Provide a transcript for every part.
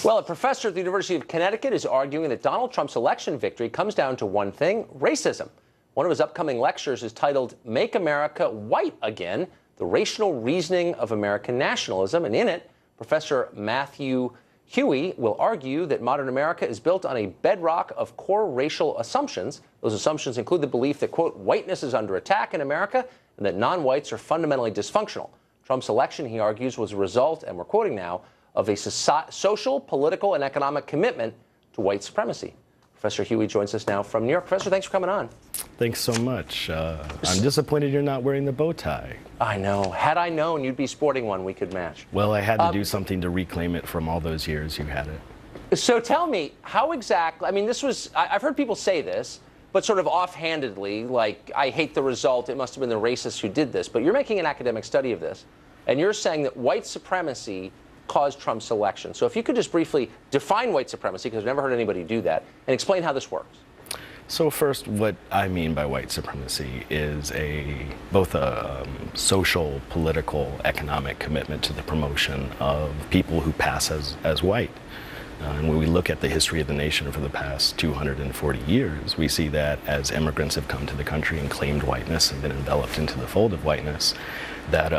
Well, a professor at the University of Connecticut is arguing that Donald Trump's election victory comes down to one thing: racism. One of his upcoming lectures is titled "Make America White Again: The Racial Reasoning of American Nationalism," and in it, Professor Matthew Huey will argue that modern America is built on a bedrock of core racial assumptions. Those assumptions include the belief that, quote, whiteness is under attack in America and that non-whites are fundamentally dysfunctional. Trump's election, he argues, was a result, and we're quoting now, of a social, political, and economic commitment to white supremacy. Professor Huey joins us now from New York. Professor, thanks for coming on. Thanks so much. I'm disappointed you're not wearing the bow tie. I know. Had I known you'd be sporting one, we could match. Well, I had to do something to reclaim it from all those years you had it. So tell me, how exactly, I mean, this was, I've heard people say this, but sort of offhandedly, like, I hate the result, it must have been the racists who did this. But you're making an academic study of this, and you're saying that white supremacy caused Trump's election. So if you could just briefly define white supremacy, because I've never heard anybody do that, and explain how this works. So first, what I mean by white supremacy is both a social, political, economic commitment to the promotion of people who pass as white. And when we look at the history of the nation for the past 240 years, we see that as immigrants have come to the country and claimed whiteness and been enveloped into the fold of whiteness, that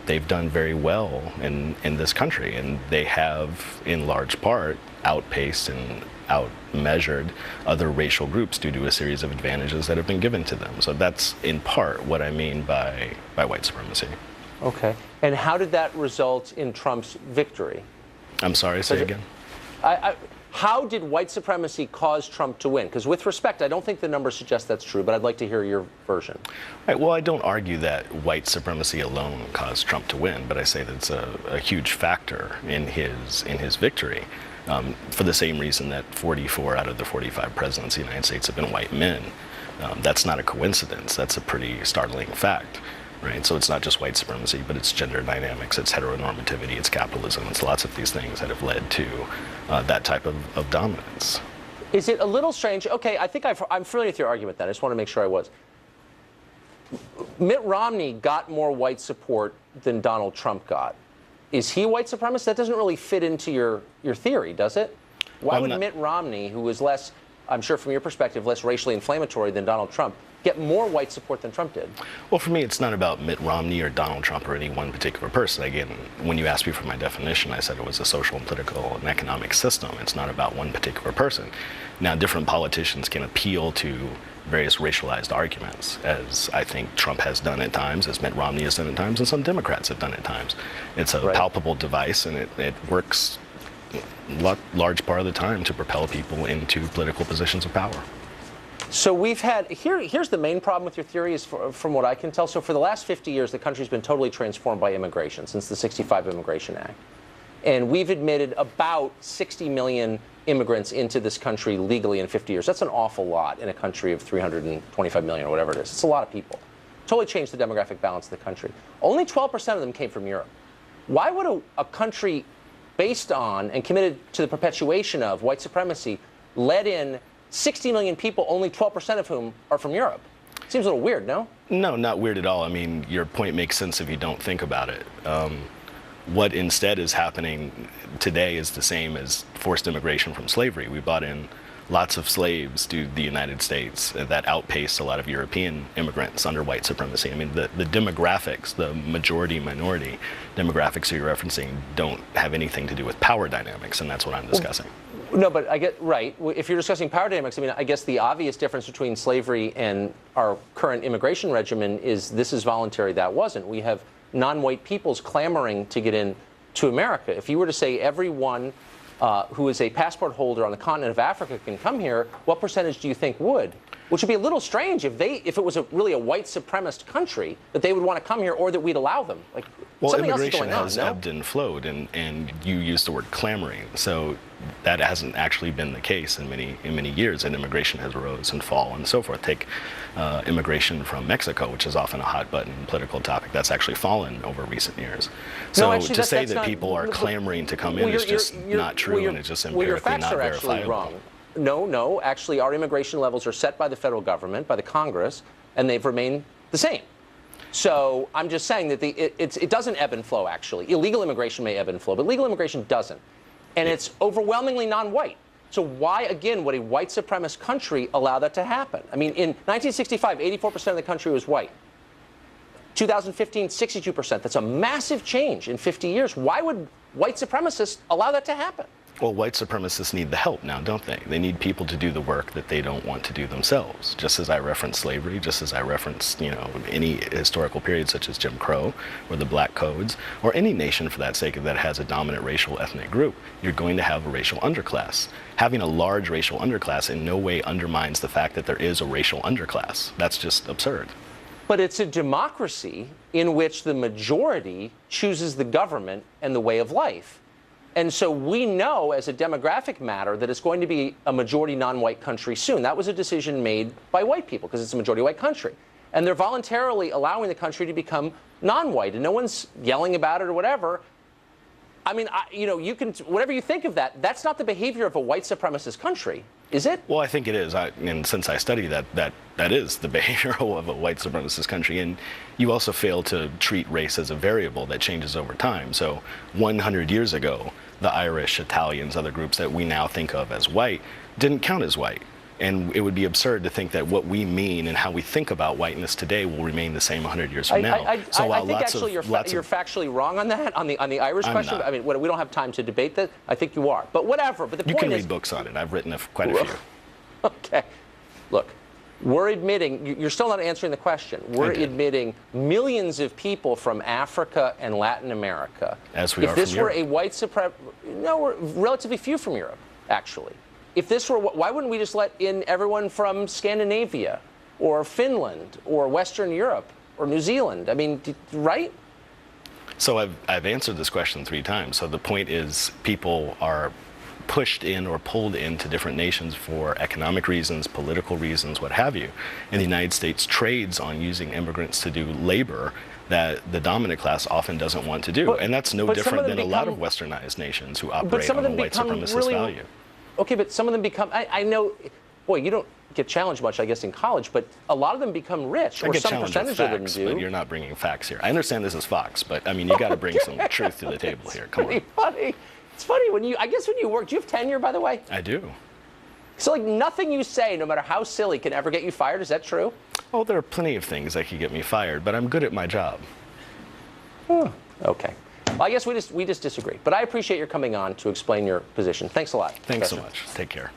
they've done very well in this country. And they have, in large part, outpaced and outmeasured other racial groups due to a series of advantages that have been given to them. So that's, in part, what I mean by white supremacy. Okay. And how did that result in Trump's victory? I'm sorry, say again? How did white supremacy cause Trump to win? Because with respect, I don't think the numbers suggest that's true, but I'd like to hear your version. Right, well, I don't argue that white supremacy alone caused Trump to win, but I say that it's a huge factor in his victory, for the same reason that 44 out of the 45 presidents of the United States have been white men. That's not a coincidence. That's a pretty startling fact. Right? So it's not just white supremacy, but it's gender dynamics, it's heteronormativity, it's capitalism, it's lots of these things that have led to that type of dominance. Is it a little strange? Okay, I think I'm familiar with your argument then. I just want to make sure I was. Mitt Romney got more white support than Donald Trump got. Is he white supremacist? That doesn't really fit into your theory, does it? Why would Mitt Romney, who is less, I'm sure from your perspective, less racially inflammatory than Donald Trump, get more white support than Trump did? Well, for me, it's not about Mitt Romney or Donald Trump or any one particular person. Again, when you asked me for my definition, I said it was a social and political and economic system. It's not about one particular person. Now, different politicians can appeal to various racialized arguments, as I think Trump has done at times, as Mitt Romney has done at times, and some Democrats have done at times. It's a palpable device, and it works large part of the time to propel people into political positions of power. So we've had, here's the main problem with your theory, is from what I can tell. So for the last 50 years, the country's been totally transformed by immigration since the '65 Immigration Act. And we've admitted about 60 million immigrants into this country legally in 50 years. That's an awful lot in a country of 325 million or whatever it is. It's a lot of people. Totally changed the demographic balance of the country. Only 12% of them came from Europe. Why would a country based on and committed to the perpetuation of white supremacy let in 60 million people, only 12% of whom are from Europe? Seems a little weird, no? No, not weird at all. I mean, your point makes sense if you don't think about it. What instead is happening today is the same as forced immigration from slavery. We brought in lots of slaves to the United States that outpaced a lot of European immigrants under white supremacy. I mean, the demographics, the majority-minority demographics you're referencing don't have anything to do with power dynamics, and that's what I'm discussing. No, but I get, right. If you're discussing power dynamics, I mean, I guess the obvious difference between slavery and our current immigration regimen is this is voluntary, that wasn't. We have non-white peoples clamoring to get in to America. If you were to say everyone who is a passport holder on the continent of Africa can come here, what percentage do you think would? Which would be a little strange if it was really a white supremacist country, that they would want to come here or that we'd allow them. Like, well, something immigration else is going on, has ebbed and flowed, and you used the word clamoring. So that hasn't actually been the case in many years, and immigration has rose and fallen and so forth. Take immigration from Mexico, which is often a hot button political topic. That's actually fallen over recent years. So no, actually, to say that people are clamoring to come in is just not true, and it's just empirically not verifiable. Wrong. No, actually, our immigration levels are set by the federal government, by the Congress, and they've remained the same. So I'm just saying that it doesn't ebb and flow, actually. Illegal immigration may ebb and flow, but legal immigration doesn't. and it's overwhelmingly non-white. So why, again, would a white supremacist country allow that to happen? I mean, in 1965, 84% of the country was white. 2015, 62%. That's a massive change in 50 years. Why would white supremacists allow that to happen? Well, white supremacists need the help now, don't they? They need people to do the work that they don't want to do themselves. Just as I referenced slavery, just as I referenced, any historical period such as Jim Crow or the Black Codes, or any nation for that sake that has a dominant racial ethnic group, you're going to have a racial underclass. Having a large racial underclass in no way undermines the fact that there is a racial underclass. That's just absurd. But it's a democracy in which the majority chooses the government and the way of life. And so we know as a demographic matter that it's going to be a majority non-white country soon. That was a decision made by white people because it's a majority white country. And they're voluntarily allowing the country to become non-white, and no one's yelling about it or whatever. I mean, you can, whatever you think of that, that's not the behavior of a white supremacist country, is it? Well, I think it is. And since I study that is the behavior of a white supremacist country. And you also fail to treat race as a variable that changes over time. So 100 years ago, the Irish, Italians, other groups that we now think of as white didn't count as white. And it would be absurd to think that what we mean and how we think about whiteness today will remain the same 100 years from now. I think actually you're factually wrong on that, on the Irish question. Not. I mean, we don't have time to debate that. I think you are. But whatever. But the point is... You can read books on it. I've written quite a few. Okay. Look, we're admitting... You're still not answering the question. We're admitting millions of people from Africa and Latin America. As we are from Europe. If this were a white supremacist... No, we're relatively few from Europe, actually. If this were, why wouldn't we just let in everyone from Scandinavia or Finland or Western Europe or New Zealand? I mean, right? So I've answered this question 3 times. So the point is people are pushed in or pulled into different nations for economic reasons, political reasons, what have you. And the United States trades on using immigrants to do labor that the dominant class often doesn't want to do. And that's no different than a lot of westernized nations who operate on a white supremacist value. Okay, but some of them become, I know, boy, you don't get challenged much, I guess, in college, but a lot of them become rich, or some percentage of them do. But you're not bringing facts here. I understand this is Fox, but I mean, you got to bring some truth to the table here. Come on. Funny. It's funny when you, I guess when you work, do you have tenure, by the way? I do. So, like, nothing you say, no matter how silly, can ever get you fired. Is that true? Oh, there are plenty of things that could get me fired, but I'm good at my job. Okay. Well, I guess we just disagree. But I appreciate your coming on to explain your position. Thanks a lot. Thanks so much. Take care.